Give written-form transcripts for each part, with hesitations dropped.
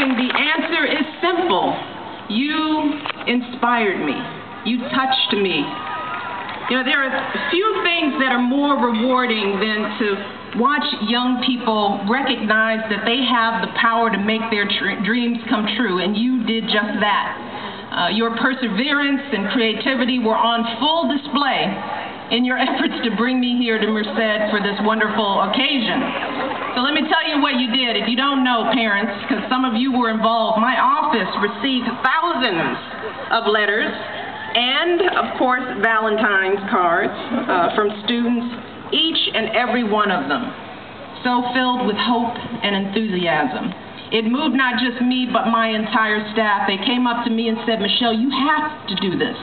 asking, the answer is simple. You inspired me. You touched me. You know, there are few things that are more rewarding than to watch young people recognize that they have the power to make their dreams come true, and you did just that. Your perseverance and creativity were on full display in your efforts to bring me here to Merced for this wonderful occasion. So let me tell you what you did. If you don't know, parents, because some of you were involved, my office received thousands of letters and, of course, Valentine's cards from students, each and every one of them, so filled with hope and enthusiasm. It moved not just me, but my entire staff. They came up to me and said, Michelle, you have to do this.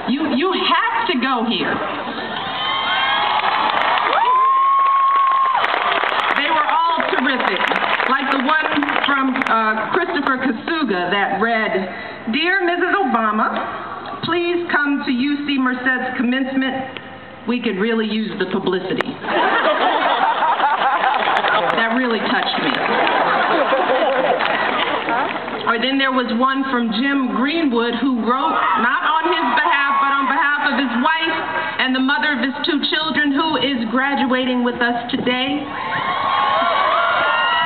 You have to go here. They were all terrific. Like the one from Christopher Kasuga that read, Dear Mrs. Obama, please come to UC Merced's commencement. We could really use the publicity. That really touched me. Or then there was one from Jim Greenwood who wrote, not on his behalf, but on behalf of his wife and the mother of his 2 children, who is graduating with us today.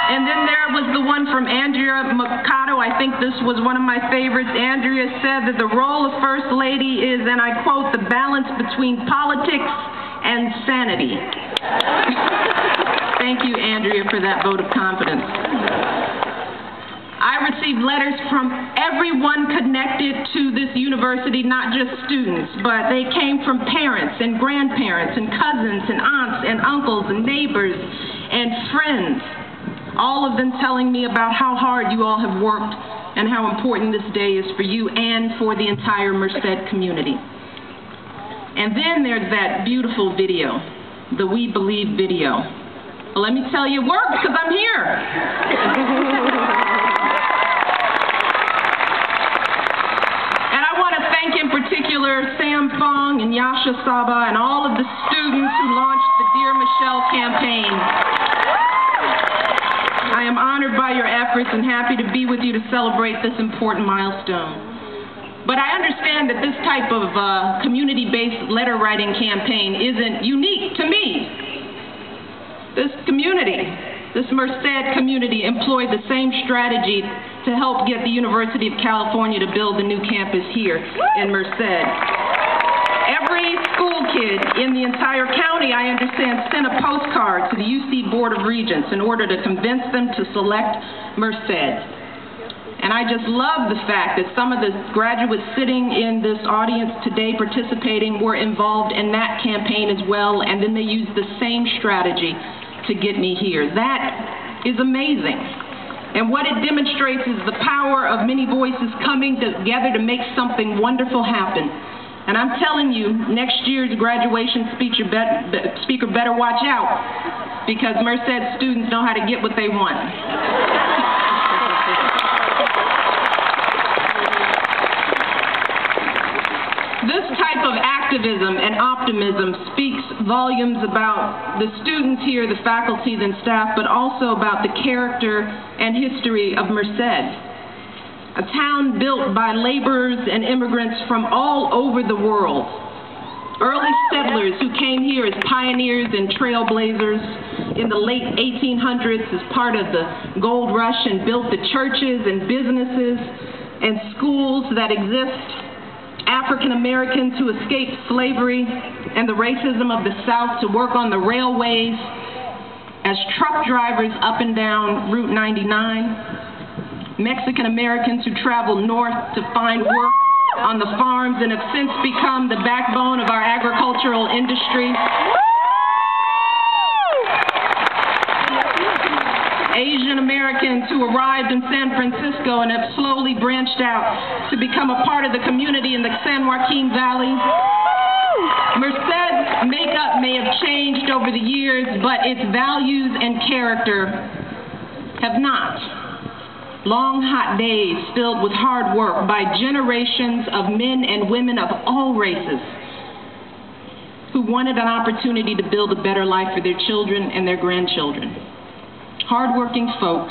And then there was the one from Andrea Mercado. I think this was one of my favorites. Andrea said that the role of First Lady is, and I quote, the balance between politics and sanity. Thank you, Andrea, for that vote of confidence. I received letters from everyone connected to this university, not just students, but they came from parents and grandparents and cousins and aunts and uncles and neighbors and friends. All of them telling me about how hard you all have worked and how important this day is for you and for the entire Merced community. And then there's that beautiful video, the We Believe video. Well, let me tell you, it worked because I'm here. And I want to thank in particular Sam Fong and Yasha Saba and all of the students who launched the Dear Michelle campaign. I am honored by your efforts and happy to be with you to celebrate this important milestone. But I understand that this type of community-based letter writing campaign isn't unique to me. This community, this Merced community, employed the same strategy to help get the University of California to build the new campus here in Merced. Every school kid in the entire county, I understand, sent a postcard to the UC Board of Regents in order to convince them to select Merced. And I just love the fact that some of the graduates sitting in this audience today participating were involved in that campaign as well, and then they used the same strategy to get me here. That is amazing. And what it demonstrates is the power of many voices coming together to make something wonderful happen. And I'm telling you, next year's graduation speaker better watch out, because Merced students know how to get what they want. This type of activism and optimism speaks volumes about the students here, the faculty and staff, but also about the character and history of Merced. A town built by laborers and immigrants from all over the world. Early settlers who came here as pioneers and trailblazers in the late 1800s as part of the gold rush and built the churches and businesses and schools that exist. African Americans who escaped slavery and the racism of the South to work on the railways as truck drivers up and down Route 99. Mexican Americans who traveled north to find work on the farms and have since become the backbone of our agricultural industry. Asian Americans who arrived in San Francisco and have slowly branched out to become a part of the community in the San Joaquin Valley. Merced's makeup may have changed over the years, but its values and character have not. Long, hot days filled with hard work by generations of men and women of all races who wanted an opportunity to build a better life for their children and their grandchildren. Hardworking folks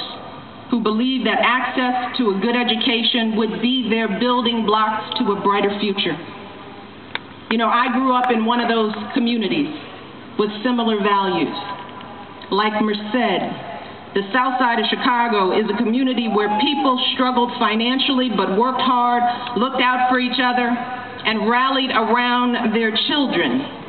who believed that access to a good education would be their building blocks to a brighter future. You know, I grew up in one of those communities with similar values. Like Merced, the south side of Chicago is a community where people struggled financially but worked hard, looked out for each other, and rallied around their children.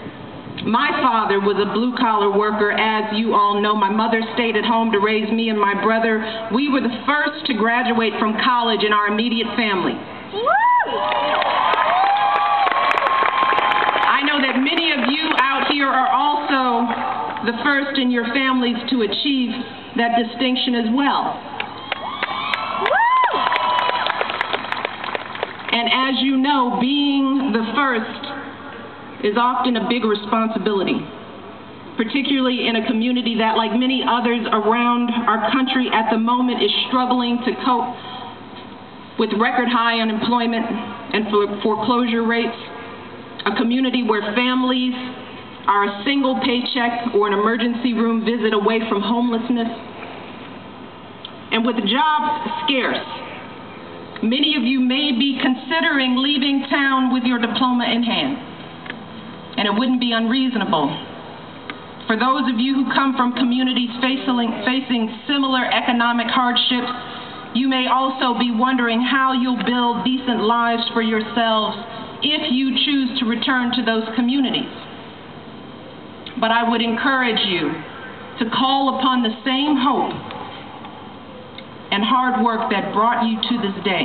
My father was a blue-collar worker, as you all know. My mother stayed at home to raise me and my brother. We were the first to graduate from college in our immediate family. I know that many of you out here are also the first in your families to achieve that distinction as well. And as you know, being the first is often a big responsibility, particularly in a community that, like many others around our country at the moment, is struggling to cope with record high unemployment and foreclosure rates, a community where families are a single paycheck or an emergency room visit away from homelessness. And with jobs scarce, many of you may be considering leaving town with your diploma in hand. And it wouldn't be unreasonable. For those of you who come from communities facing similar economic hardships, you may also be wondering how you'll build decent lives for yourselves if you choose to return to those communities. But I would encourage you to call upon the same hope and hard work that brought you to this day.